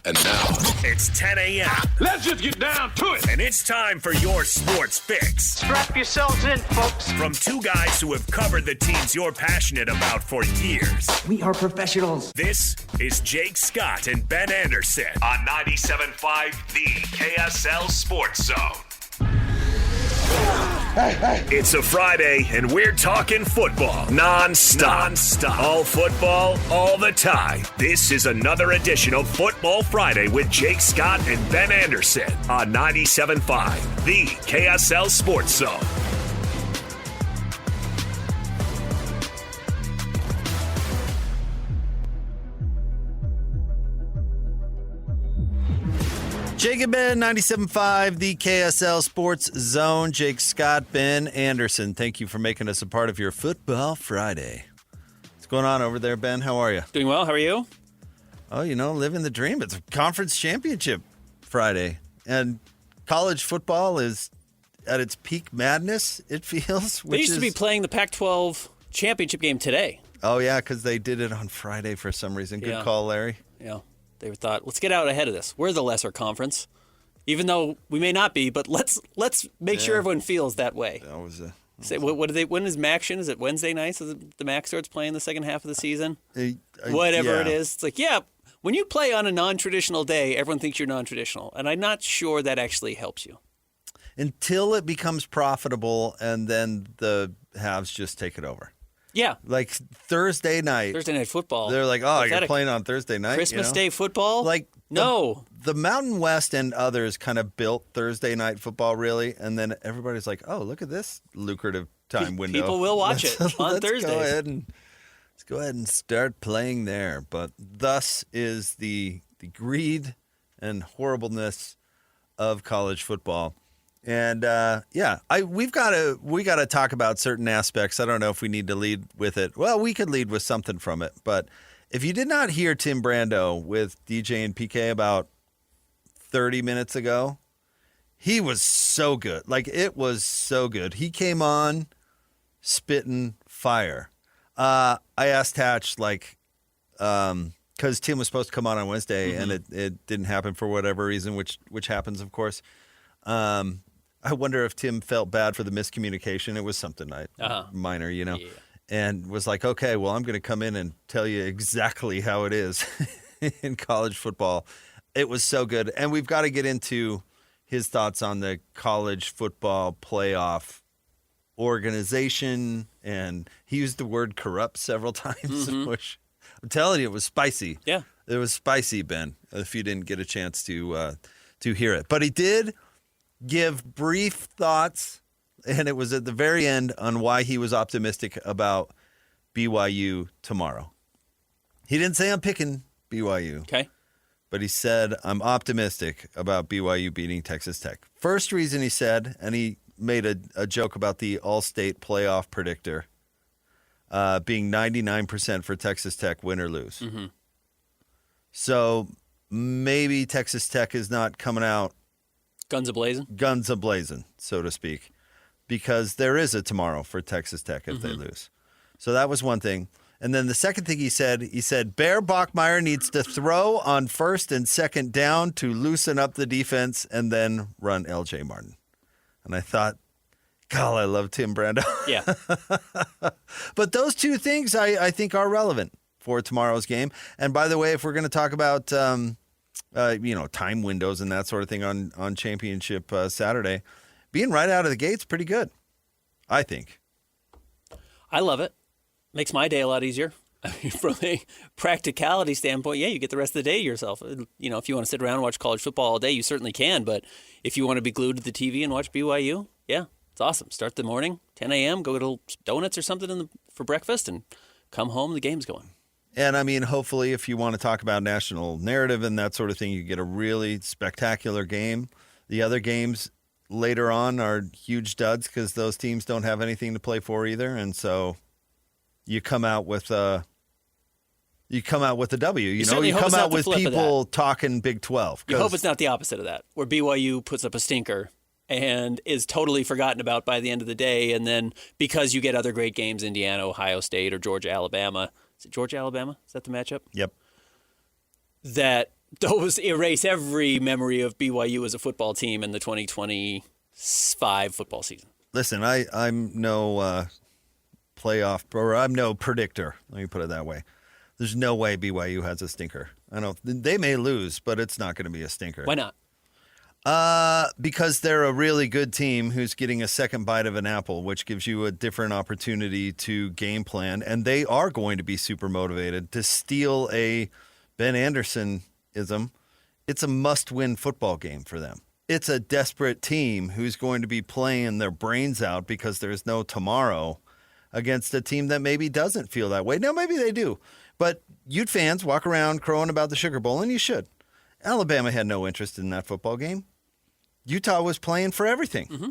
And now, it's 10 a.m. Let's just get down to it. And it's time for your sports fix. Strap yourselves in, folks. From two guys who have covered the teams you're passionate about for years. We are professionals. This is Jake Scott and Ben Anderson on 97.5 The KSL Sports Zone. It's a Friday, and we're talking football non-stop. All football, all the time. This is another edition of Football Friday with Jake Scott and Ben Anderson on 97.5 The KSL Sports Zone. Jake and Ben, 97.5, the KSL Sports Zone. Jake Scott, Ben Anderson, thank you for making us a part of your Football Friday. What's going on over there, Ben? How are you? Doing well. How are you? Oh, living the dream. It's a conference championship Friday. And college football is at its peak madness, it feels. They used to be playing the Pac-12 championship game today. Oh, yeah, because they did it on Friday for some reason. Good call, Larry. Yeah. They thought, let's get out ahead of this. We're the lesser conference, even though we may not be. But let's make sure everyone feels that way. That was what do they? When is MACtion? Is it Wednesday nights? Is it the MAC starts playing the second half of the season? Whatever it is, it's like when you play on a non-traditional day, everyone thinks you're non-traditional, and I'm not sure that actually helps you until it becomes profitable, and then the haves just take it over. Yeah. Like Thursday night football. They're like, oh, you're playing on Thursday night? Christmas Day football? Like, no. The Mountain West and others kind of built Thursday night football, really. And then everybody's like, oh, look at this lucrative time window. People will watch it on Thursdays. Let's go ahead and start playing there. But thus is the greed and horribleness of college football. And we got to talk about certain aspects. I don't know if we need to lead with it. Well, we could lead with something from it. But if you did not hear Tim Brando with DJ and PK about 30 minutes ago, he was so good. Like, it was so good. He came on spitting fire. I asked Hatch, because Tim was supposed to come on Wednesday, and it didn't happen for whatever reason, which happens, of course. I wonder if Tim felt bad for the miscommunication. It was something minor, Yeah. And was like, okay, well, I'm going to come in and tell you exactly how it is in college football. It was so good. And we've got to get into his thoughts on the college football playoff organization. And he used the word corrupt several times, which I'm telling you, it was spicy. Yeah. It was spicy, Ben, if you didn't get a chance to hear it. But he did give brief thoughts, and it was at the very end on why he was optimistic about BYU tomorrow. He didn't say I'm picking BYU. Okay. But he said, I'm optimistic about BYU beating Texas Tech. First reason he said, and he made a joke about the all-state playoff predictor being 99% for Texas Tech, win or lose. Mm-hmm. So maybe Texas Tech is not coming out Guns a-blazing, so to speak, because there is a tomorrow for Texas Tech if they lose. So that was one thing. And then the second thing he said, Bear Bachmeier needs to throw on first and second down to loosen up the defense and then run LJ Martin. And I thought, God, I love Tim Brando. Yeah. But those two things I think are relevant for tomorrow's game. And by the way, if we're going to talk about time windows and that sort of thing on championship Saturday, being right out of the gate's pretty good, I think. I love it. Makes my day a lot easier. I mean, from a practicality standpoint, you get the rest of the day to yourself. If you want to sit around and watch college football all day, you certainly can. But if you want to be glued to the TV and watch BYU, it's awesome. Start the morning, 10 a.m., go get donuts or something for breakfast, and come home, the game's going. And, I mean, hopefully if you want to talk about national narrative and that sort of thing, you get a really spectacular game. The other games later on are huge duds because those teams don't have anything to play for either. And so you come out with a W. You come out with people talking Big 12. You hope it's not the opposite of that, where BYU puts up a stinker and is totally forgotten about by the end of the day. And then because you get other great games, Indiana, Ohio State, or Georgia, Alabama. Is it Georgia, Alabama? Is that the matchup? Yep. That Those erase every memory of BYU as a football team in the 2025 football season. Listen, I'm no playoff, or I'm no predictor. Let me put it that way. There's no way BYU has a stinker. I don't. They may lose, but it's not going to be a stinker. Why not? Because they're a really good team who's getting a second bite of an apple, which gives you a different opportunity to game plan, and they are going to be super motivated to steal a Ben Anderson-ism. It's a must-win football game for them. It's a desperate team who's going to be playing their brains out because there's no tomorrow against a team that maybe doesn't feel that way. Now, maybe they do. But Ute fans walk around crowing about the Sugar Bowl, and you should. Alabama had no interest in that football game. Utah was playing for everything. Mm-hmm.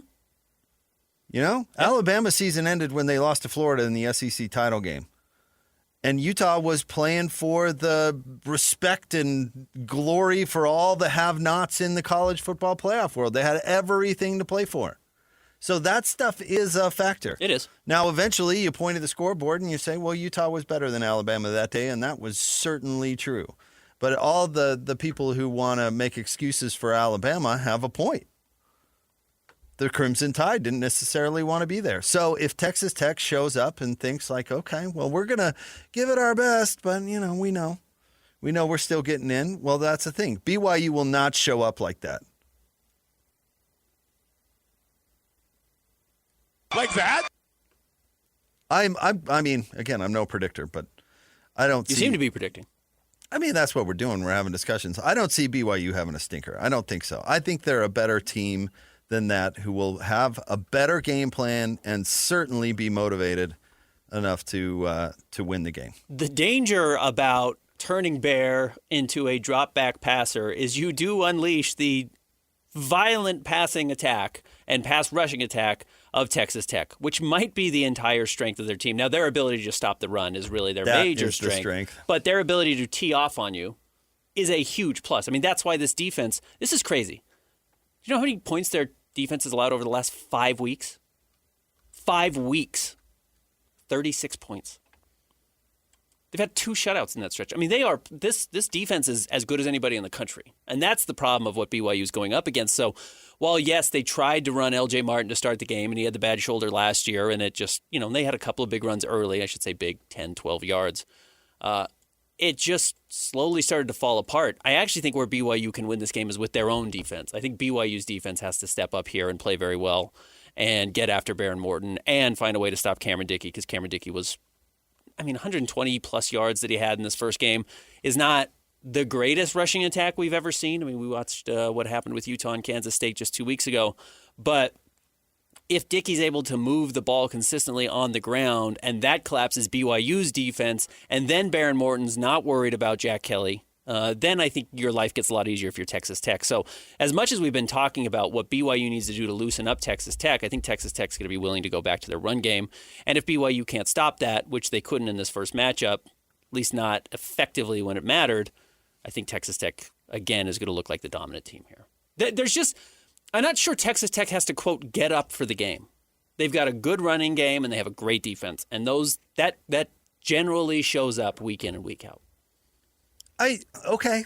You know? Yep. Alabama's season ended when they lost to Florida in the SEC title game. And Utah was playing for the respect and glory for all the have-nots in the college football playoff world. They had everything to play for. So that stuff is a factor. It is. Now, eventually, you point at the scoreboard and you say, well, Utah was better than Alabama that day, and that was certainly true. But all the people who want to make excuses for Alabama have a point. The Crimson Tide didn't necessarily want to be there. So if Texas Tech shows up and thinks like, okay, well, we're going to give it our best, but, we know we're still getting in. Well, that's the thing. BYU will not show up like that. Like that? I mean, again, I'm no predictor, but I don't You seem to be predicting. I mean, that's what we're doing. We're having discussions. I don't see BYU having a stinker. I don't think so. I think they're a better team than that, who will have a better game plan and certainly be motivated enough to win the game. The danger about turning Bear into a drop-back passer is you do unleash the violent passing attack and pass rushing attack of Texas Tech, which might be the entire strength of their team. Now, their ability to just stop the run is really their major strength. But their ability to tee off on you is a huge plus. I mean, that's why this defense, this is crazy. Do you know how many points their defense has allowed over the last 5 weeks? 5 weeks. 36 points. They've had 2 shutouts in that stretch. I mean, this defense is as good as anybody in the country. And that's the problem of what BYU is going up against. So while, yes, they tried to run L.J. Martin to start the game, and he had the bad shoulder last year, and it just, they had a couple of big runs early, I should say big, 10, 12 yards. It just slowly started to fall apart. I actually think where BYU can win this game is with their own defense. I think BYU's defense has to step up here and play very well and get after Baron Morton and find a way to stop Cameron Dickey, because Cameron Dickey was, 120-plus yards that he had in this first game is not the greatest rushing attack we've ever seen. I mean, we watched what happened with Utah and Kansas State just 2 weeks ago. But if Dickey's able to move the ball consistently on the ground and that collapses BYU's defense, and then Baron Morton's not worried about Jack Kelly, then I think your life gets a lot easier if you're Texas Tech. So as much as we've been talking about what BYU needs to do to loosen up Texas Tech, I think Texas Tech's going to be willing to go back to their run game. And if BYU can't stop that, which they couldn't in this first matchup, at least not effectively when it mattered, I think Texas Tech, again, is going to look like the dominant team here. I'm not sure Texas Tech has to, quote, get up for the game. They've got a good running game, and they have a great defense. And that generally shows up week in and week out. Okay.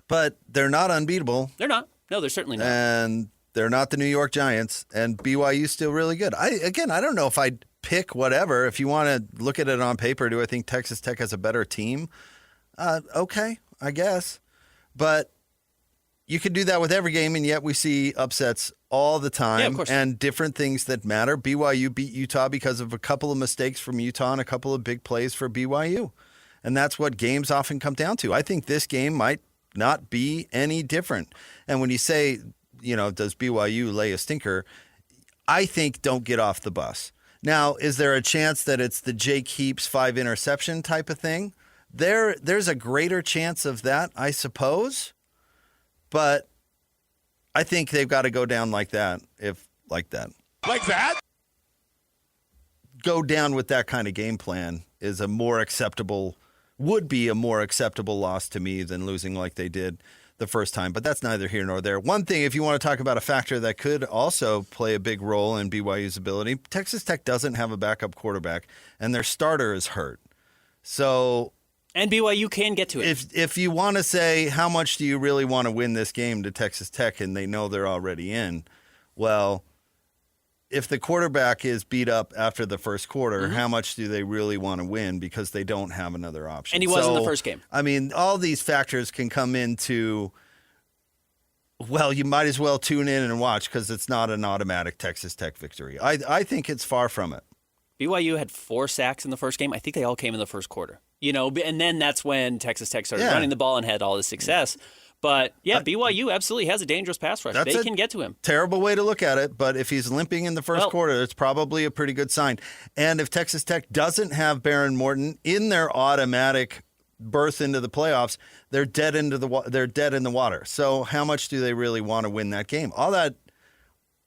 But they're not unbeatable. They're not. No, they're certainly not. And they're not the New York Giants. And BYU's still really good. I don't know if I'd pick whatever. If you want to look at it on paper, do I think Texas Tech has a better team? Okay, I guess. But you could do that with every game, and yet we see upsets all the time. Yeah, of course. And different things that matter. BYU beat Utah because of a couple of mistakes from Utah and a couple of big plays for BYU. And that's what games often come down to. I think this game might not be any different. And when you say, does BYU lay a stinker, I think don't get off the bus. Now, is there a chance that it's the Jake Heaps 5 interception type of thing? There's a greater chance of that, I suppose. But I think they've got to go down like that, like that. Like that? Go down with that kind of game plan would be a more acceptable loss to me than losing like they did the first time. But that's neither here nor there. One thing, if you want to talk about a factor that could also play a big role in BYU's ability, Texas Tech doesn't have a backup quarterback, and their starter is hurt. So And BYU can get to it. If you want to say, how much do you really want to win this game to Texas Tech, and they know they're already in, well, if the quarterback is beat up after the first quarter, how much do they really want to win because they don't have another option? And he was in the first game. I mean, all these factors can come into, well, you might as well tune in and watch because it's not an automatic Texas Tech victory. I think it's far from it. BYU had 4 sacks in the first game. I think they all came in the first quarter. And then that's when Texas Tech started running the ball and had all the success. But, BYU absolutely has a dangerous pass rush. They can get to him. Terrible way to look at it, but if he's limping in the first quarter, it's probably a pretty good sign. And if Texas Tech doesn't have Baron Morton in their automatic berth into the playoffs, they're dead in the water. So how much do they really want to win that game? All that,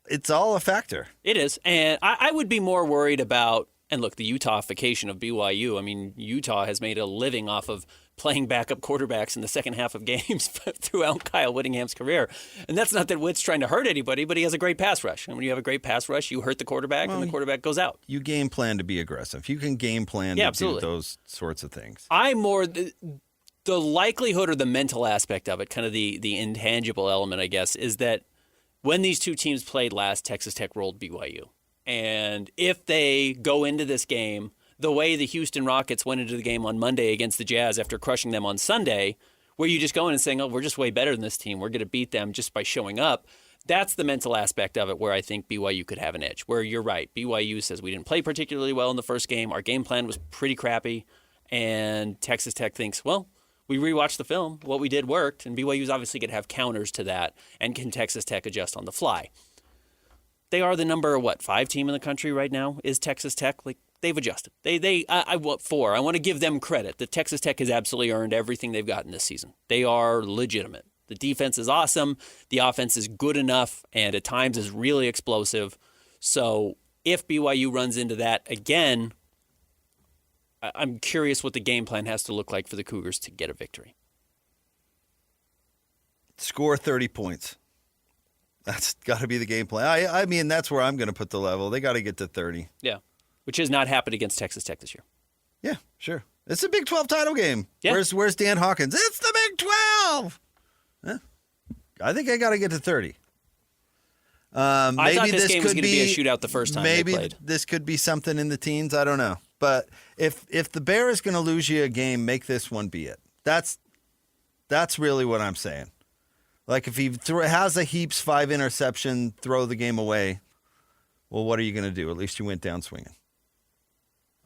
it's all a factor. It is. And I would be more worried about, and look, the Utahification of BYU. I mean, Utah has made a living off of playing backup quarterbacks in the second half of games throughout Kyle Whittingham's career. And that's not that Witt's trying to hurt anybody, but he has a great pass rush. And when you have a great pass rush, you hurt the quarterback, and the quarterback goes out. You game plan to be aggressive. You can game plan to do those sorts of things. I'm more the likelihood or the mental aspect of it, kind of the intangible element, I guess, is that when these two teams played last, Texas Tech rolled BYU. And if they go into this game the way the Houston Rockets went into the game on Monday against the Jazz after crushing them on Sunday, where you just go in and saying, oh, we're just way better than this team, we're going to beat them just by showing up, that's the mental aspect of it where I think BYU could have an edge. Where you're right, BYU says we didn't play particularly well in the first game, our game plan was pretty crappy, and Texas Tech thinks, well, we rewatched the film, what we did worked, and BYU's obviously going to have counters to that, and can Texas Tech adjust on the fly? They are the number, 5 team in the country right now, is Texas Tech. Like, they've adjusted. I want 4. I want to give them credit. The Texas Tech has absolutely earned everything they've gotten this season. They are legitimate. The defense is awesome. The offense is good enough, and at times is really explosive. So if BYU runs into that again, I'm curious what the game plan has to look like for the Cougars to get a victory. Score 30 points. That's got to be the game plan. I mean, that's where I'm going to put the level. They got to get to 30. Yeah, which has not happened against Texas Tech this year. Yeah, sure. It's a Big 12 title game. Yeah. Where's Dan Hawkins? It's the Big 12. Yeah. I think I got to get to 30. I thought this game was going to be a shootout the first time they played. Maybe this could be something in the teens. I don't know. But if the Bear is going to lose you a game, make this one be it. That's really what I'm saying. Like, if he has a heaps 5 interception, throw the game away, well, what are you going to do? At least you went down swinging.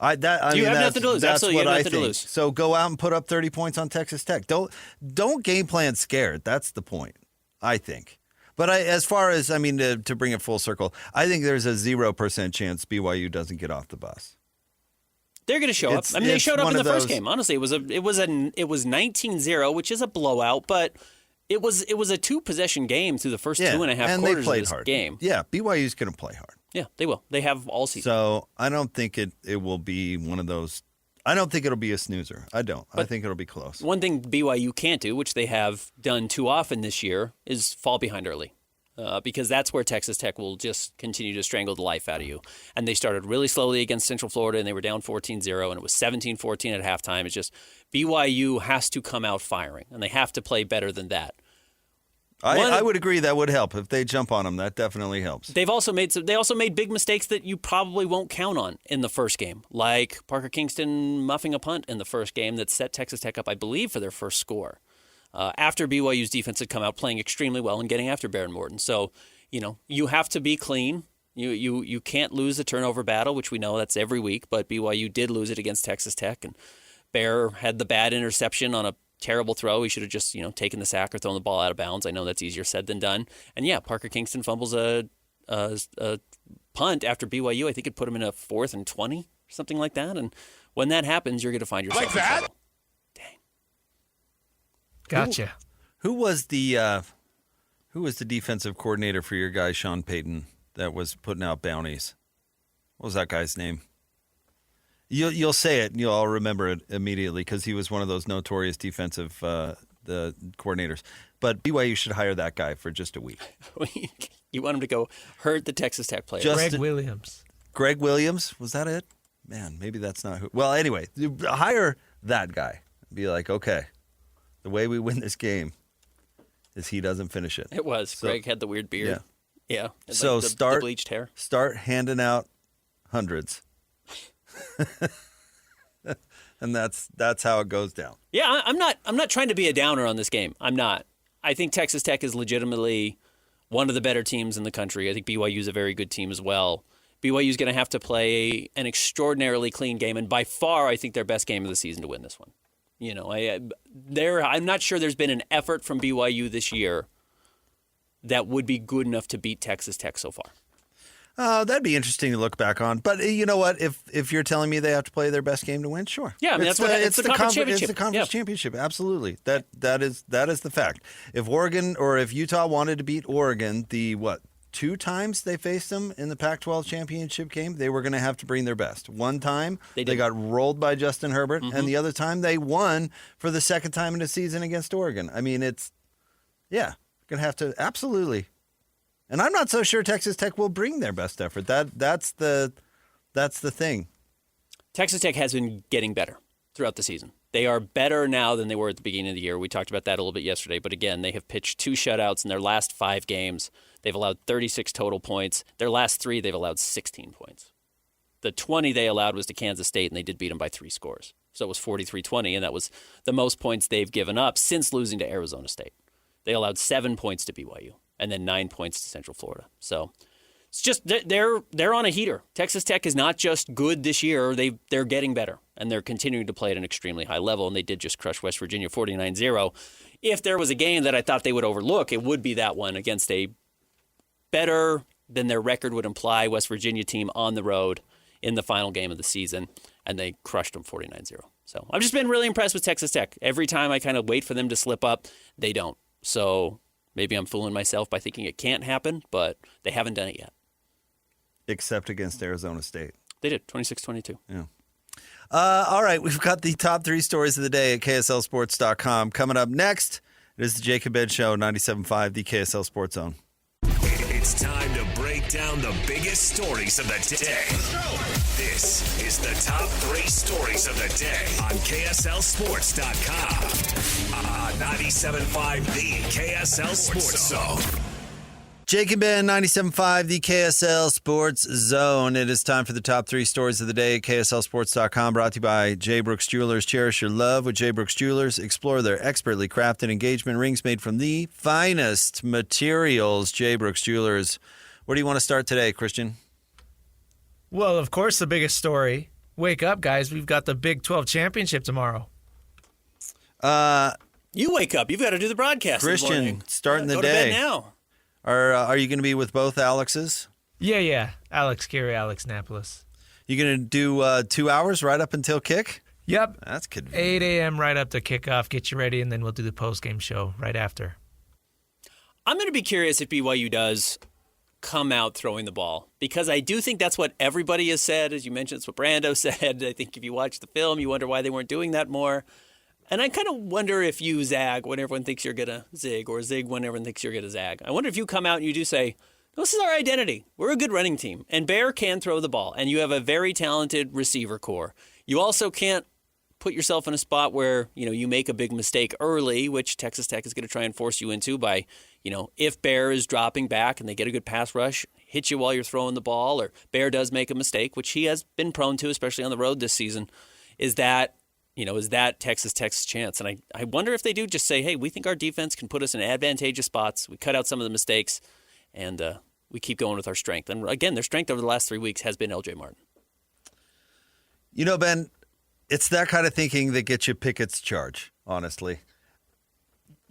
You have nothing to lose. Absolutely, you have nothing to lose. So go out and put up 30 points on Texas Tech. Don't game plan scared. That's the point, I think. But to bring it full circle, I think there's a 0% chance BYU doesn't get off the bus. They're going to show up. I mean, they showed up in the first game. Honestly, it was 19-0, which is a blowout, but it was a 2-possession game through the first 2.5 quarters of this game. Yeah, BYU's going to play hard. Yeah, they will. They have all season. So I don't think it will be one of those. I don't think it'll be a snoozer. I don't. I think it'll be close. One thing BYU can't do, which they have done too often this year, is fall behind early. Because that's where Texas Tech will just continue to strangle the life out of you. And they started really slowly against Central Florida, and they were down 14-0, and it was 17-14 at halftime. It's just BYU has to come out firing, and they have to play better than that. I would agree that would help. If they jump on them, that definitely helps. They also made big mistakes that you probably won't count on in the first game, like Parker Kingston muffing a punt in the first game that set Texas Tech up, I believe, for their first score. After BYU's defense had come out playing extremely well and getting after Baron Morton. So, you have to be clean. You can't lose the turnover battle, which we know that's every week, but BYU did lose it against Texas Tech, and Bear had the bad interception on a terrible throw. He should have just, taken the sack or thrown the ball out of bounds. I know that's easier said than done. And Parker Kingston fumbles a punt after BYU. I think it put him in a 4th and 20 or something like that. And when that happens, you're going to find yourself in trouble. Dang. Gotcha. Who was the defensive coordinator for your guy Sean Payton that was putting out bounties? What was that guy's name? You'll say it and you'll all remember it immediately because he was one of those notorious defensive the coordinators. But BYU should hire that guy for just a week. You want him to go hurt the Texas Tech players. Greg Williams. Greg Williams? Was that it? Man, maybe that's not who. Well, anyway, hire that guy. be like, okay, the way we win this game is he doesn't finish it. It was. So, Greg had the weird beard. Yeah. So like the bleached hair. Start handing out hundreds. And that's how it goes down. Yeah, I'm not trying to be a downer on this game. I'm not. I think Texas Tech is legitimately one of the better teams in the country. I think BYU is a very good team as well. BYU is going to have to play an extraordinarily clean game, and by far, I think their best game of the season to win this one. You know, I'm not sure there's been an effort from BYU this year that would be good enough to beat Texas Tech so far. That'd be interesting to look back on. But you know what? If you're telling me they have to play their best game to win, sure. Yeah, I mean, it's the conference championship. It's the conference championship. Absolutely. That is the fact. If Oregon or if Utah wanted to beat Oregon, two times they faced them in the Pac-12 championship game, they were going to have to bring their best. One time they got rolled by Justin Herbert, and the other time they won for the second time in the season against Oregon. I mean, going to have to absolutely. And I'm not so sure Texas Tech will bring their best effort. That's the thing. Texas Tech has been getting better throughout the season. They are better now than they were at the beginning of the year. We talked about that a little bit yesterday. But again, they have pitched 2 shutouts in their last 5 games. They've allowed 36 total points. Their last 3, they've allowed 16 points. The 20 they allowed was to Kansas State, and they did beat them by 3 scores. So it was 43-20, and that was the most points they've given up since losing to Arizona State. They allowed 7 points to BYU, and then 9 points to Central Florida. So it's just they're on a heater. Texas Tech is not just good this year. They're getting better, and they're continuing to play at an extremely high level, and they did just crush West Virginia 49-0. If there was a game that I thought they would overlook, it would be that one against a better than their record would imply West Virginia team on the road in the final game of the season, and they crushed them 49-0. So I've just been really impressed with Texas Tech. Every time I kind of wait for them to slip up, they don't. So maybe I'm fooling myself by thinking it can't happen, but they haven't done it yet. Except against Arizona State. They did, 26-22. Yeah. All right, we've got the top 3 stories of the day at KSLSports.com. Coming up next, it is the Jacob Ed Show, 97.5, the KSL Sports Zone. It's time to break down the biggest stories of the day. This is the top 3 stories of the day on KSLSports.com. 97.5, the KSL Sports Zone. Jacob Ben, 97.5, the KSL Sports Zone. It is time for the top 3 stories of the day at KSLSports.com, brought to you by J. Brooks Jewelers. Cherish your love with J. Brooks Jewelers. Explore their expertly crafted engagement rings made from the finest materials. J. Brooks Jewelers. Where do you want to start today, Christian? Well, of course, the biggest story. Wake up, guys. We've got the Big 12 championship tomorrow. You wake up. You've got to do the broadcast Christian, starting the Go day. to bed now. Are you going to be with both Alexes? Yeah. Alex Carey, Alex Napolis. You going to do 2 hours right up until kick? Yep. That's convenient. 8 a.m. right up to kickoff. Get you ready, and then we'll do the post-game show right after. I'm going to be curious if BYU does come out throwing the ball, because I do think that's what everybody has said. As you mentioned, it's what Brando said. I think if you watch the film, you wonder why they weren't doing that more. And I kind of wonder if you zag when everyone thinks you're going to zig, or zig when everyone thinks you're going to zag. I wonder if you come out and you do say, this is our identity. We're a good running team, and Bear can throw the ball, and you have a very talented receiver core. You also can't put yourself in a spot where, you make a big mistake early, which Texas Tech is going to try and force you into by, if Bear is dropping back and they get a good pass rush, hit you while you're throwing the ball, or Bear does make a mistake, which he has been prone to, especially on the road this season, is that Texas Tech's chance? And I wonder if they do just say, hey, we think our defense can put us in advantageous spots. We cut out some of the mistakes, and we keep going with our strength. And again, their strength over the last 3 weeks has been L.J. Martin. Ben, it's that kind of thinking that gets you Pickett's charge, honestly.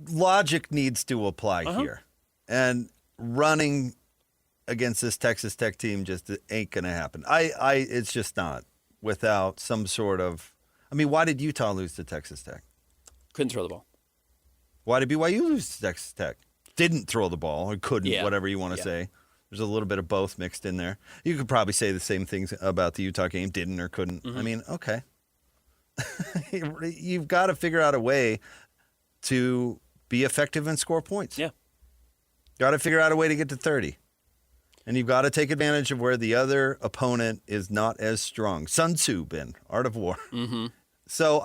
Logic needs to apply here. And running against this Texas Tech team just ain't going to happen. It's just not without some sort of... why did Utah lose to Texas Tech? Couldn't throw the ball. Why did BYU lose to Texas Tech? Didn't throw the ball, or couldn't, whatever you want to say. There's a little bit of both mixed in there. You could probably say the same things about the Utah game, didn't or couldn't. Okay. You've got to figure out a way to be effective and score points. Yeah. Got to figure out a way to get to 30. And you've got to take advantage of where the other opponent is not as strong. Sun Tzu, Ben, Art of War. Mm-hmm. So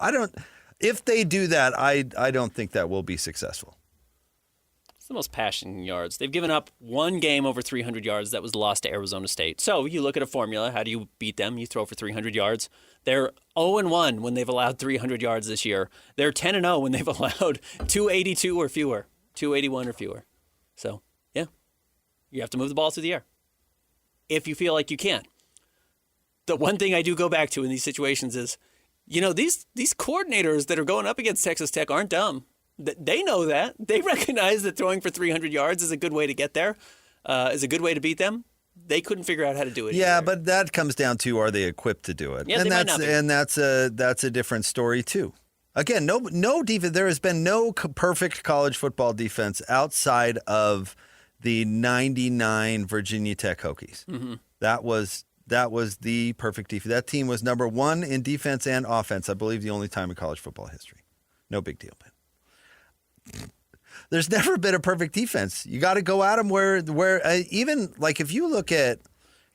If they do that, I don't think that will be successful. It's the most passing yards. They've given up one game over 300 yards. That was the loss to Arizona State. So you look at a formula. How do you beat them? You throw for 300 yards. They're 0-1 when they've allowed 300 yards this year. They're 10-0 when they've allowed 282 or fewer, 281 or fewer. So, yeah, you have to move the ball through the air if you feel like you can. The one thing I do go back to in these situations is, these coordinators that are going up against Texas Tech aren't dumb. They know that. They recognize that throwing for 300 yards is a good way to get there, is a good way to beat them. They couldn't figure out how to do it. Yeah, either. but that comes down to, are they equipped to do it? Yeah, and they might not be. And that's a different story too. Again, no defense. There has been no perfect college football defense outside of the '99 Virginia Tech Hokies. Mm-hmm. That was the perfect defense. That team was number one in defense and offense. I believe the only time in college football history. No big deal, man. There's never been a perfect defense. You got to go at them where even like if you look at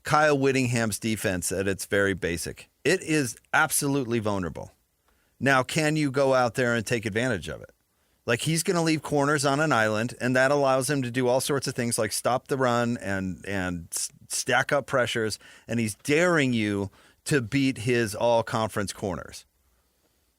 Kyle Whittingham's defense at its very basic, it is absolutely vulnerable. Now, can you go out there and take advantage of it? Like he's going to leave corners on an island, and that allows him to do all sorts of things like stop the run and stack up pressures, and he's daring you to beat his all-conference corners.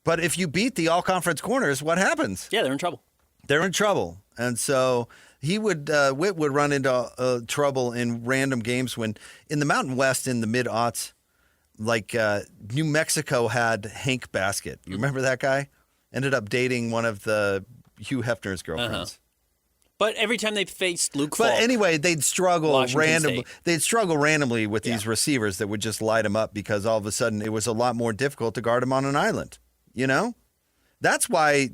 But if you beat the all-conference corners, what happens? Yeah, they're in trouble. They're in trouble. And so Whit would run into trouble in random games when in the Mountain West in the mid-aughts, like New Mexico had Hank Baskett. You remember that guy? Ended up dating one of the Hugh Hefner's girlfriends. Uh-huh. But every time they faced Luke Falk. But anyway, they'd struggle Washington State. They'd struggle randomly with these receivers that would just light them up because all of a sudden it was a lot more difficult to guard them on an island. That's why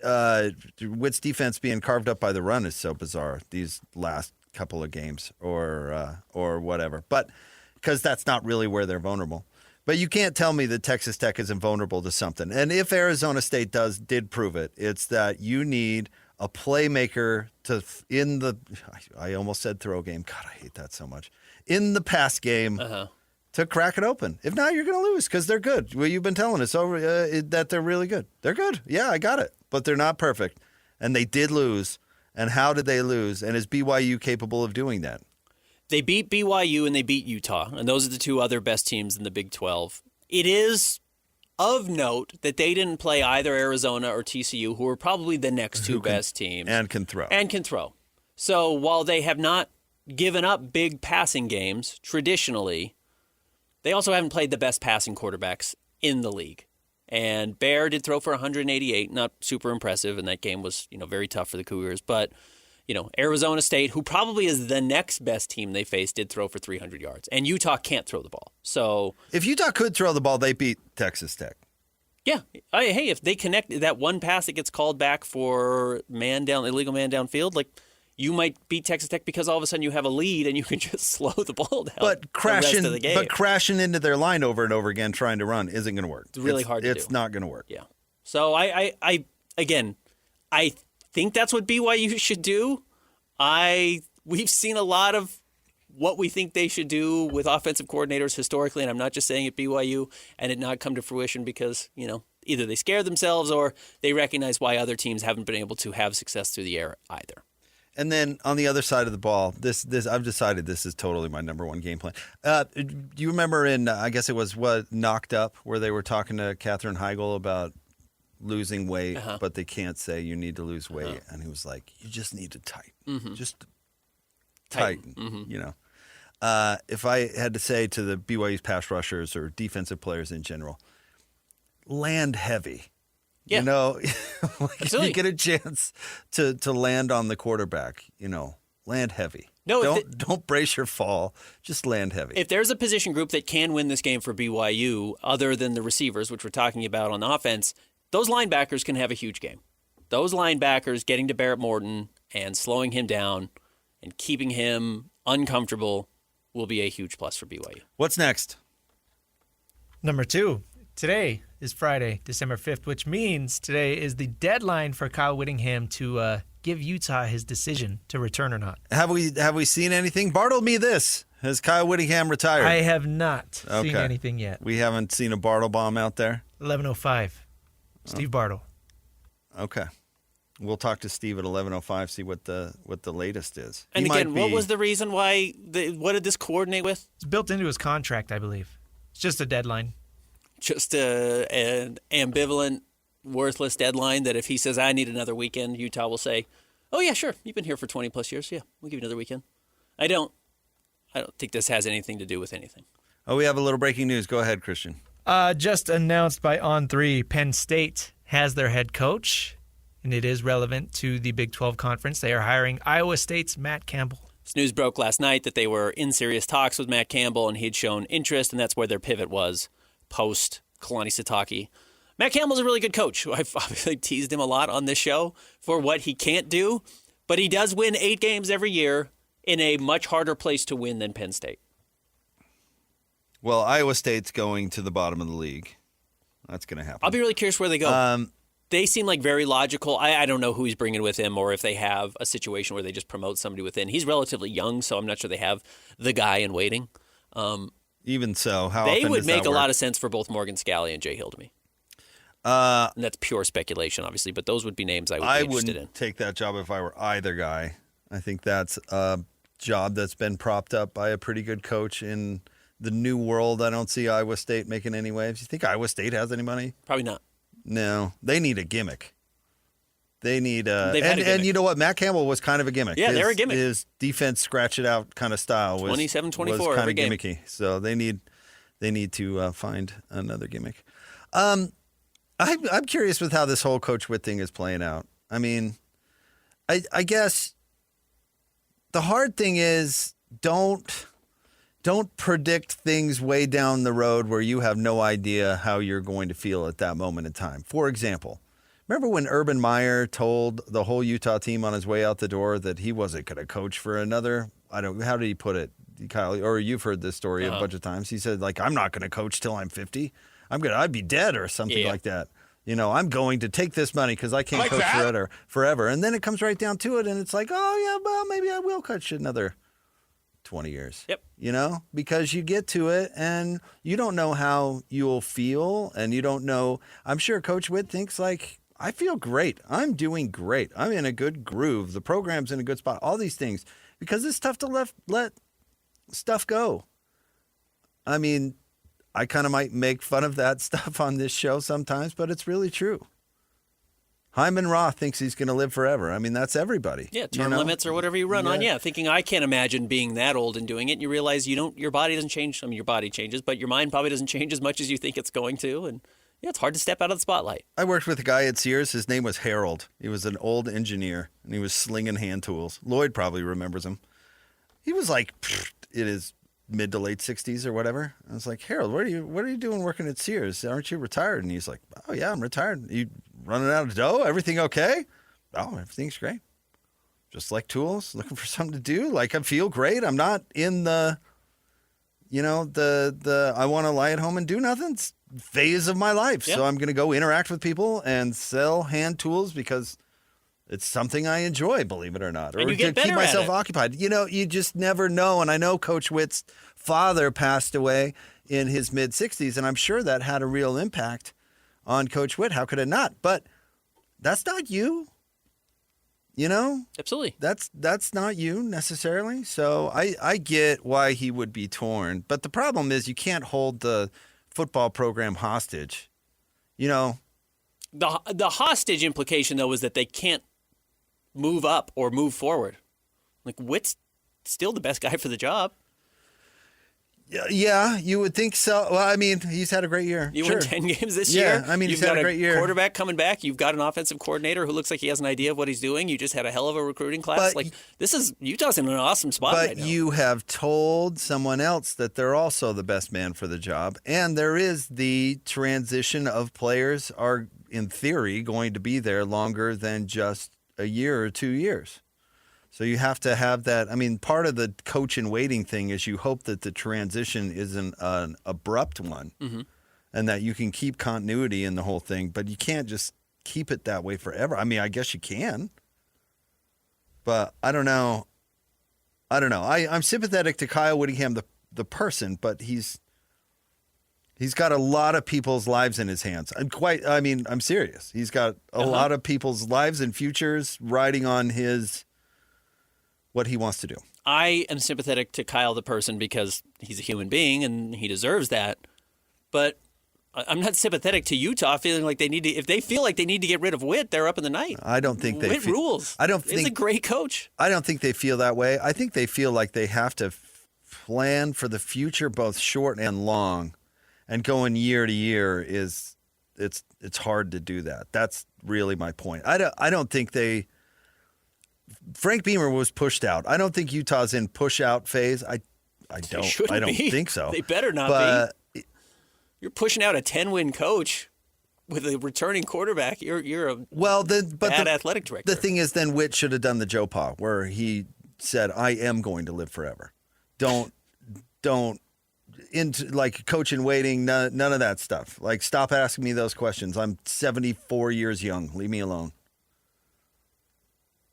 Witt's defense being carved up by the run is so bizarre these last couple of games or whatever. But because that's not really where they're vulnerable. But you can't tell me that Texas Tech isn't vulnerable to something. And if Arizona State did prove it, it's that you need a playmaker I almost said throw game. God, I hate that so much. In the pass game to crack it open. If not, you're going to lose because they're good. Well, you've been telling us that they're really good. They're good. Yeah, I got it. But they're not perfect. And they did lose. And how did they lose? And is BYU capable of doing that? They beat BYU and they beat Utah, and those are the two other best teams in the Big 12. It is of note that they didn't play either Arizona or TCU, who are probably the next two best teams. And can throw. So while they have not given up big passing games traditionally, they also haven't played the best passing quarterbacks in the league. And Bear did throw for 188, not super impressive, and that game was very tough for the Cougars, but Arizona State, who probably is the next best team they faced, did throw for 300 yards. And Utah can't throw the ball. So if Utah could throw the ball, they beat Texas Tech. Yeah. Hey, if they connect that one pass that gets called back for illegal man downfield, like you might beat Texas Tech because all of a sudden you have a lead and you can just slow the ball down. But the rest of the game. crashing into their line over and over again trying to run isn't going to work. It's really hard to do. It's not going to work. Yeah. So I think that's what BYU should do. We've seen a lot of what we think they should do with offensive coordinators historically, and I'm not just saying at BYU, and it not come to fruition because, either they scare themselves or they recognize why other teams haven't been able to have success through the air either. And then on the other side of the ball, this I've decided this is totally my number one game plan. Do you remember in, I guess it was Knocked Up, where they were talking to Katherine Heigl about losing weight, but they can't say you need to lose weight. And he was like, you just need to tighten. Mm-hmm. Just tighten. Mm-hmm. If I had to say to the BYU's pass rushers or defensive players in general, land heavy. Yeah. If you get a chance to land on the quarterback, land heavy. No, don't brace your fall. Just land heavy. If there's a position group that can win this game for BYU, other than the receivers, which we're talking about on the offense, those linebackers can have a huge game. Those linebackers getting to Barrett Morton and slowing him down and keeping him uncomfortable will be a huge plus for BYU. What's next? Number 2. Today is Friday, December 5th, which means today is the deadline for Kyle Whittingham to give Utah his decision to return or not. Have we seen anything? Bartle me this. Has Kyle Whittingham retired? I have not seen anything yet. We haven't seen a Bartle bomb out there? 11:05. Steve Bartle. Okay. We'll talk to Steve at 11:05, see what the latest is. And again, what was the reason why? What did this coordinate with? It's built into his contract, I believe. It's just a deadline. Just an ambivalent, worthless deadline that if he says, I need another weekend, Utah will say, oh, yeah, sure. You've been here for 20 plus years. Yeah, we'll give you another weekend. I don't think this has anything to do with anything. Oh, we have a little breaking news. Go ahead, Christian. Just announced by On3, Penn State has their head coach, and it is relevant to the Big 12 Conference. They are hiring Iowa State's Matt Campbell. This news broke last night that they were in serious talks with Matt Campbell, and he'd shown interest, and that's where their pivot was post Kalani Sitake. Matt Campbell's a really good coach. I've obviously teased him a lot on this show for what he can't do, but he does win 8 games every year in a much harder place to win than Penn State. Well, Iowa State's going to the bottom of the league. That's going to happen. I'll be really curious where they go. They seem like very logical. I don't know who he's bringing with him or if they have a situation where they just promote somebody within. He's relatively young, so I'm not sure they have the guy in waiting. Even so, how they often would does make that a work? lot of sense for both Morgan Scalley and Jay Hill to me. And that's pure speculation, obviously, but those would be names I would be interested in. Wouldn't take that job if I were either guy. I think that's a job that's been propped up by a pretty good coach in the new world. I don't see Iowa State making any waves. You think Iowa State has any money? Probably not. No. They need a gimmick. They need They've had a gimmick. And you know what? Matt Campbell was kind of a gimmick. Yeah, they're a gimmick. His defense scratch it out kind of style was 27-24 was kind every of game. gimmicky. So they need to find another gimmick. I'm curious with how this whole Coach Witt thing is playing out. I mean, I guess the hard thing is don't predict things way down the road where you have no idea how you're going to feel at that moment in time. For example, remember when Urban Meyer told the whole Utah team on his way out the door that he wasn't going to coach for another, how did he put it, Kyle? Or you've heard this story a bunch of times. He said, like, I'm not going to coach till I'm 50. I'd be dead or something like that. You know, I'm going to take this money because I can't coach forever. And then it comes right down to it, and it's like, oh, yeah, well, maybe I will coach another 20 years. Yep. You know, because you get to it, and you don't know how you'll feel, and you don't know. I'm sure Coach Witt thinks, like, I feel great. I'm doing great. I'm in a good groove. The program's in a good spot. All these things. Because it's tough to let stuff go. I mean, I kind of might make fun of that stuff on this show sometimes, but it's really true. Hyman Roth thinks he's going to live forever. I mean, that's everybody. Yeah, term limits or whatever you run on. Yeah, thinking I can't imagine being that old and doing it. And you realize your body doesn't change. I mean, your body changes, but your mind probably doesn't change as much as you think it's going to. And yeah, it's hard to step out of the spotlight. I worked with a guy at Sears. His name was Harold. He was an old engineer, and he was slinging hand tools. Lloyd probably remembers him. He was like in his mid to late 60s or whatever. I was like, Harold, what are you doing working at Sears? Aren't you retired? And he's like, oh, yeah, I'm retired. You running out of dough? Everything okay? Oh, everything's great. Just like tools, looking for something to do. Like, I feel great. I'm not in the, the I want to lie at home and do nothing phase of my life. Yep. So I'm going to go interact with people and sell hand tools because it's something I enjoy, believe it or not, or and you get to keep better myself at it. occupied. You know, you just never know. And I know Coach Witt's father passed away in his mid 60s, and I'm sure that had a real impact on Coach Witt. How could it not? But that's not you. You know? Absolutely. That's not you necessarily. So I get why he would be torn. But the problem is you can't hold the football program hostage. You know? The hostage implication, though, is that they can't move up or move forward. Like, Witt's still the best guy for the job. Yeah, you would think so. Well, I mean, he's had a great year. You Sure. win 10 games this year. I mean, You've he's had got a great year. Quarterback coming back. You've got an offensive coordinator who looks like he has an idea of what he's doing. You just had a hell of a recruiting class. But- Utah's in an awesome spot But right now. you have told someone else that they're also the best man for the job. And there is the transition of players are, in theory, going to be there longer than just a year or 2 years. So you have to have that. I mean, part of the coach in waiting thing is you hope that the transition isn't an abrupt one and that you can keep continuity in the whole thing. But you can't just keep it that way forever. I mean, I guess you can. But I don't know. I'm sympathetic to Kyle Whittingham, the person, but he's He's got a lot of people's lives in his hands. I'm serious. He's got a lot of people's lives and futures riding on what he wants to do. I am sympathetic to Kyle the person because he's a human being and he deserves that. But I'm not sympathetic to Utah feeling like they need to. If they feel like they need to get rid of Whit, they're up in the night. I don't think they Whit rules. He's a great coach. I don't think they feel that way. I think they feel like they have to plan for the future, both short and long, and going year to year it's hard to do that. That's really my point. I don't think Frank Beamer was pushed out. I don't think Utah's in push out phase. I don't think so. They better not be. You're pushing out a 10-win coach with a returning quarterback. You're a bad athletic director. The thing is, then Whit should have done the Joe Pa, where he said, "I am going to live forever." Don't into like coach in waiting. None of that stuff. Like, stop asking me those questions. I'm 74 years young. Leave me alone.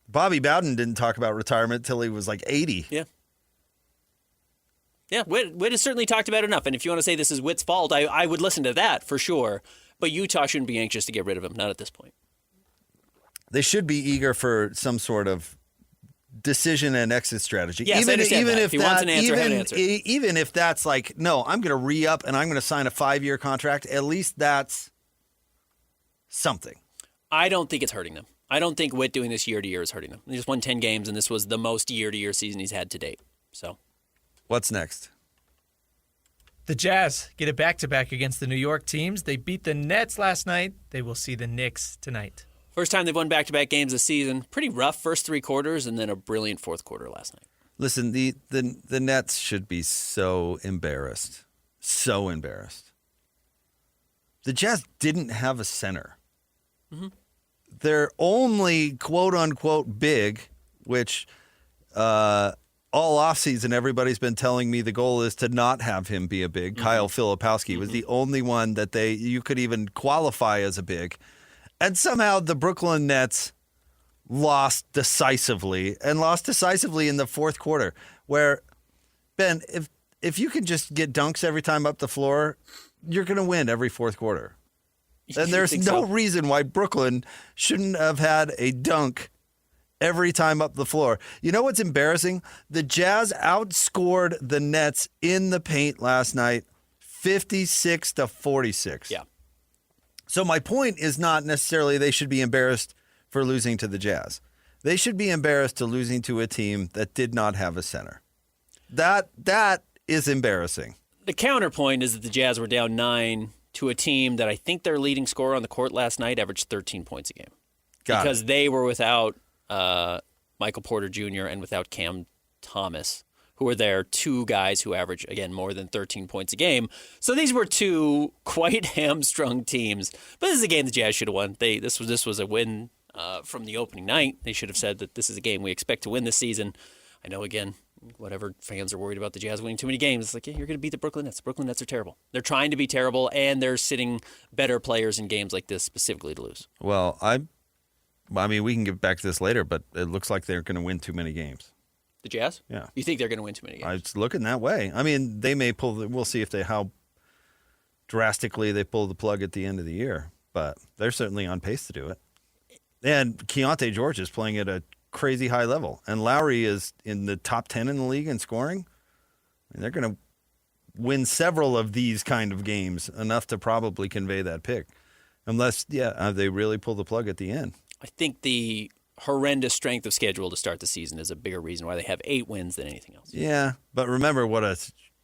Bobby Bowden didn't talk about retirement till he was like 80. Yeah. Yeah, Whit has certainly talked about enough. And if you want to say this is Whit's fault, I would listen to that for sure. But Utah shouldn't be anxious to get rid of him. Not at this point. They should be eager for some sort of decision and exit strategy. Yes, I understand that. If he wants an answer, have an answer. Even if that's like, no, I'm going to re-up and I'm going to sign a 5-year contract, at least that's something. I don't think it's hurting them. I don't think Whit doing this year to year is hurting them. They just won 10 games, and this was the most year to year season he's had to date. So. What's next? The Jazz get a back-to-back against the New York teams. They beat the Nets last night. They will see the Knicks tonight. First time they've won back-to-back games this season. Pretty rough first 3 quarters, and then a brilliant fourth quarter last night. Listen, the Nets should be so embarrassed. So embarrassed. The Jazz didn't have a center. Mm-hmm. Their only quote-unquote big, which all offseason, everybody's been telling me the goal is to not have him be a big. Mm-hmm. Kyle Filipowski was the only one that you could even qualify as a big. And somehow the Brooklyn Nets lost decisively in the fourth quarter, where, Ben, if you can just get dunks every time up the floor, you're going to win every fourth quarter. And there's no reason why Brooklyn shouldn't have had a dunk every time up the floor. You know what's embarrassing? The Jazz outscored the Nets in the paint last night 56-46. Yeah. So my point is not necessarily they should be embarrassed for losing to the Jazz. They should be embarrassed to losing to a team that did not have a center. That is embarrassing. The counterpoint is that the Jazz were down 9 to a team that I think their leading scorer on the court last night averaged 13 points a game. Because they were without Michael Porter Jr. and without Cam Thomas, who were their 2 guys who average, again, more than 13 points a game. So these were 2 quite hamstrung teams. But this is a game the Jazz should have won. This was a win from the opening night. They should have said that this is a game we expect to win this season. I know, again, whatever fans are worried about the Jazz winning too many games, it's like, yeah, you're going to beat the Brooklyn Nets. The Brooklyn Nets are terrible. They're trying to be terrible, and they're sitting better players in games like this specifically to lose. Well, I mean, we can get back to this later, but it looks like they're going to win too many games. The Jazz? Yeah. You think they're going to win too many games? It's looking that way. I mean, they may pull. We'll see how drastically they pull the plug at the end of the year, but they're certainly on pace to do it. And Keontae George is playing at a crazy high level, and Lowry is in the top 10 in the league in scoring. I mean, they're going to win several of these kind of games, enough to probably convey that pick, unless they really pull the plug at the end. I think the horrendous strength of schedule to start the season is a bigger reason why they have 8 wins than anything else. Yeah, but remember what a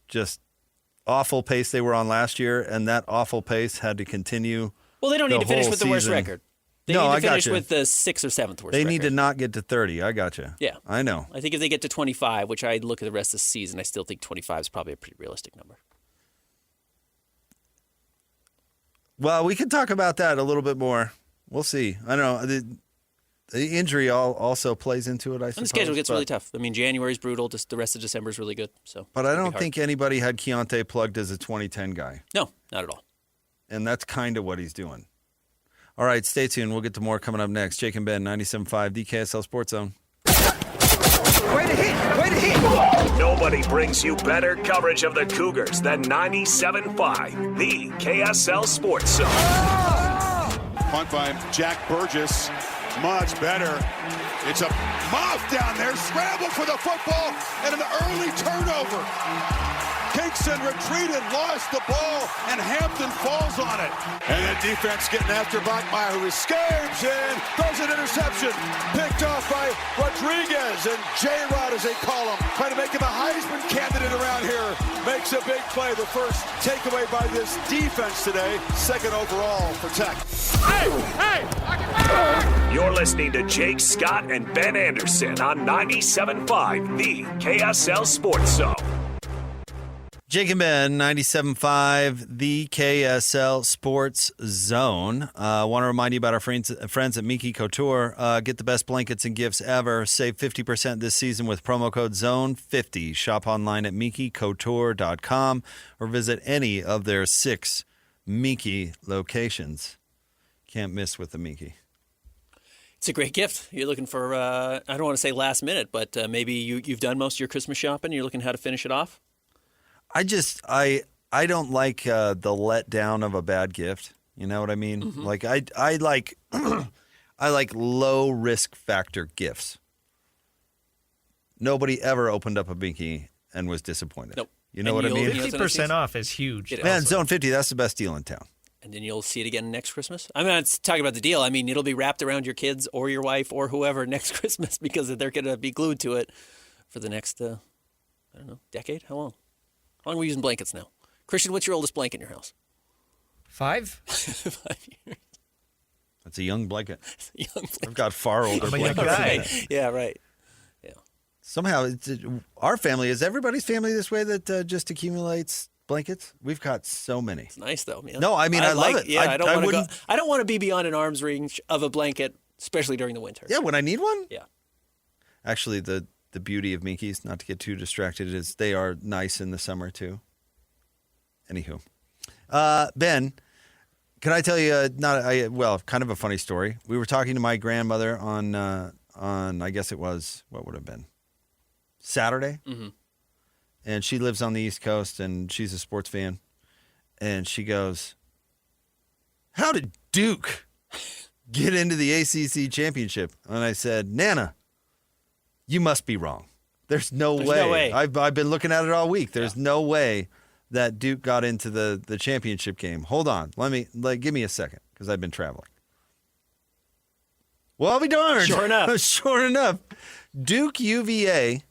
just awful pace they were on last year, and that awful pace had to continue. Well, they don't need to finish with the worst record. They need to finish with the 6th or 7th worst record. They need to not get to 30. I got you. Yeah. I know. I think if they get to 25, which I look at the rest of the season, I still think 25 is probably a pretty realistic number. Well, we can talk about that a little bit more. We'll see. I don't know. The injury also plays into it, I suppose. And the schedule gets really tough. I mean, January's brutal. Just the rest of December is really good. But I don't think anybody had Keontae plugged as a 2010 guy. No, not at all. And that's kind of what he's doing. All right, stay tuned. We'll get to more coming up next. Jake and Ben, 97.5, the KSL Sports Zone. Way to hit! Way to hit! Nobody brings you better coverage of the Cougars than 97.5, the KSL Sports Zone. Punt by Jack Burgess. Much better. It's a mouth down there. Scramble for the football and an early turnover. Kingston retreated, lost the ball, and Hampton falls on it. And the defense getting after Bachmeier, who escapes and throws an interception. Picked off by Rodriguez, and J-Rod, as they call him, trying to make him a Heisman candidate around here. Makes a big play. The first takeaway by this defense today. Second overall for Tech. You're listening to Jake Scott and Ben Anderson on 97.5, the KSL Sports Zone. Jake and Ben, 97.5, the KSL Sports Zone. I want to remind you about our friends at Miki Couture. Get the best blankets and gifts ever. Save 50% this season with promo code ZONE50. Shop online at MikiCouture.com or visit any of their 6 Miki locations. Can't miss with the Miki. It's a great gift. You're looking for, I don't want to say last minute, but maybe you've done most of your Christmas shopping. You're looking how to finish it off. I don't like the letdown of a bad gift. You know what I mean? Mm-hmm. Like I like I like low risk factor gifts. Nobody ever opened up a binky and was disappointed. Nope. You know And what I you'll- mean? you know, 50% off is huge. It- Man, also- Zone 50, that's the best deal in town. And then you'll see it again next Christmas. I'm not talking about the deal. I mean, it'll be wrapped around your kids or your wife or whoever next Christmas because they're going to be glued to it for the next, I don't know, decade? How long? How long are we using blankets now? Christian, what's your oldest blanket in your house? 5? 5 years. That's a young blanket. Young blanket. I've got far older I'm a young blankets. guy. Yeah, right. Somehow, our family, is everybody's family this way that just accumulates blankets? We've got so many. It's nice, though, man. No, I mean, I love it. Yeah, I don't want to go. wouldn't- I don't want to be beyond an arm's reach of a blanket, especially during the winter. Yeah, when I need one? Yeah. Actually, the beauty of Miki's, not to get too distracted, is they are nice in the summer, too. Anywho. Ben, can I tell you, kind of a funny story. We were talking to my grandmother on I guess it was, what would have been? Saturday? Mm-hmm. And she lives on the East Coast, and she's a sports fan. And she goes, how did Duke get into the ACC Championship? And I said, Nana, you must be wrong. There's no way. I've been looking at it all week. There's no way that Duke got into the championship game. Hold on. Give me a second, because I've been traveling. Well, I'll be darned. Sure enough. Sure enough. Duke UVA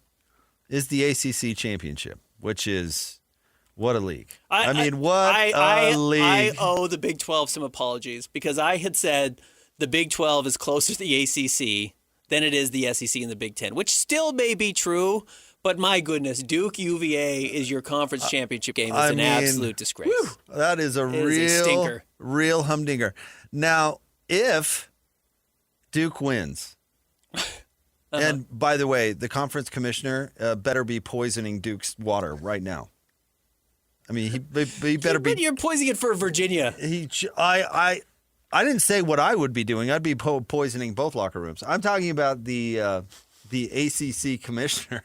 is the ACC Championship, which is what a league. What a league. I owe the Big 12 some apologies because I had said the Big 12 is closer to the ACC than it is the SEC and the Big 10, which still may be true, but my goodness, Duke UVA is your conference championship game. It's an absolute disgrace. That is a stinker. real humdinger. Now, if Duke wins, and by the way, the conference commissioner better be poisoning Duke's water right now. I mean, he better be. But you're poisoning it for Virginia. I didn't say what I would be doing. I'd be poisoning both locker rooms. I'm talking about the ACC commissioner.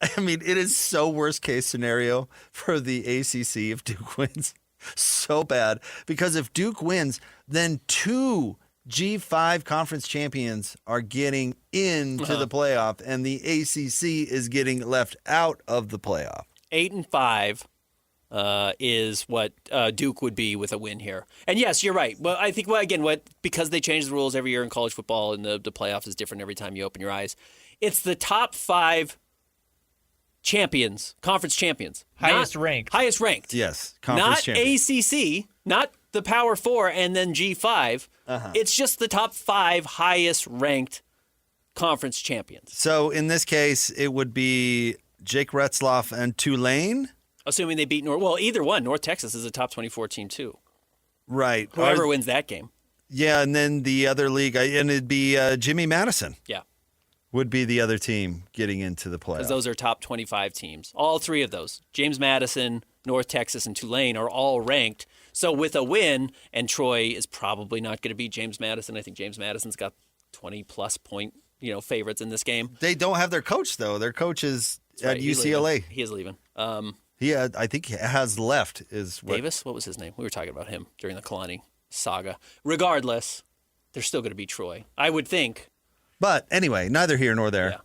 I mean, it is so worst case scenario for the ACC if Duke wins. So bad. Because if Duke wins, then 2 G5 conference champions are getting into the playoff, and the ACC is getting left out of the playoff. 8-5 is what Duke would be with a win here. And yes, you're right. Well, I think because they change the rules every year in college football, and the playoff is different every time you open your eyes. It's the top 5 champions, conference champions, Highest ranked. Yes, not conference champions. ACC, not the Power 4 and then G5. It's just the top 5 highest ranked conference champions. So in this case, it would be Jake Retzloff and Tulane. Assuming they beat either one. North Texas is a top 24 team too. Right. Whoever wins that game. Yeah, and then the other league, and it'd be Jimmy Madison. Yeah. Would be the other team getting into the playoffs. Because those are top 25 teams. All 3 of those, James Madison, North Texas, and Tulane, are all ranked. So with a win, and Troy is probably not going to beat James Madison. I think James Madison's got 20-plus point, favorites in this game. They don't have their coach, though. Their coach is at Right, UCLA. He is leaving. I think he has left. Davis? What was his name? We were talking about him during the Kalani saga. Regardless, they're still going to be Troy, I would think. But anyway, neither here nor there. Yeah.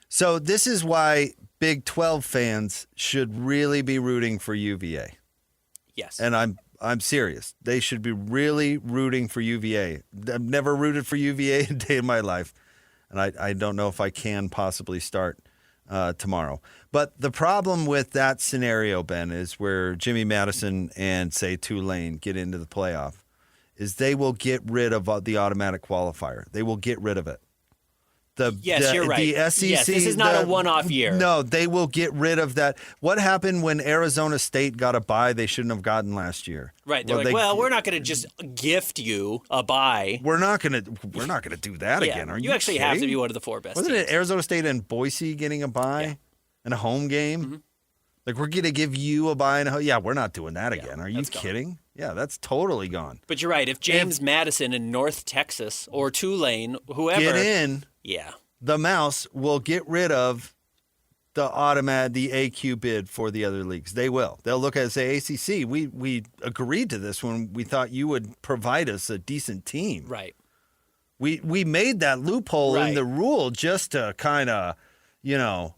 So this is why Big 12 fans should really be rooting for UVA. Yes. And I'm serious. They should be really rooting for UVA. I've never rooted for UVA a day in my life, and I don't know if I can possibly start tomorrow. But the problem with that scenario, Ben, is where Jimmy Madison and, say, Tulane get into the playoff, is they will get rid of the automatic qualifier. They will get rid of it. You're right. The SEC, yes, this is not a one-off year. No, they will get rid of that. What happened when Arizona State got a bye they shouldn't have gotten last year? Right. They're we're not going to just gift you a bye. We're not going to do that again. Are you actually kidding? have to be one of the 4 best. Wasn't teams. it Arizona State and Boise getting a bye in a home game? Mm-hmm. Like, we're going to give you a bye yeah, we're not doing that again. Are you that's gone. kidding? Yeah, that's totally gone. But you're right. If James Madison in North Texas or Tulane, whoever Get in. Yeah. The Mouse will get rid of the AQ bid for the other leagues. They will. They'll look at it and say, ACC, we agreed to this when we thought you would provide us a decent team. Right. We made that loophole in the rule just to kind of,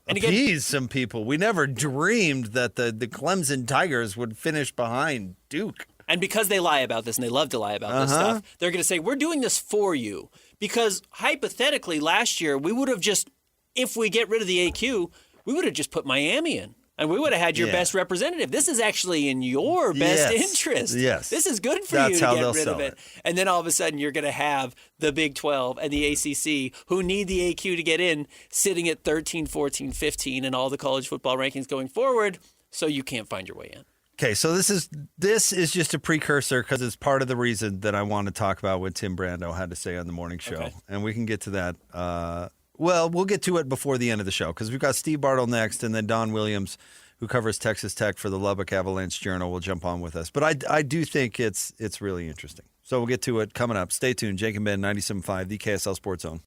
appease some people. We never dreamed that the Clemson Tigers would finish behind Duke. And because they lie about this, and they love to lie about this stuff, they're going to say, we're doing this for you. Because hypothetically, last year, we would have just, if we get rid of the AQ, we would have just put Miami in. And we would have had your best representative. This is actually in your best interest. Yes. This is good for That's you to how get they'll rid of sell it. And then all of a sudden, you're going to have the Big 12 and the ACC, who need the AQ to get in, sitting at 13, 14, 15 in all the college football rankings going forward, so you can't find your way in. Okay, so this is just a precursor because it's part of the reason that I want to talk about what Tim Brando had to say on the morning show, and we can get to that. We'll get to it before the end of the show because we've got Steve Bartle next, and then Don Williams, who covers Texas Tech for the Lubbock Avalanche Journal, will jump on with us. But I do think it's really interesting. So we'll get to it coming up. Stay tuned. Jake and Ben, 97.5, the KSL Sports Zone.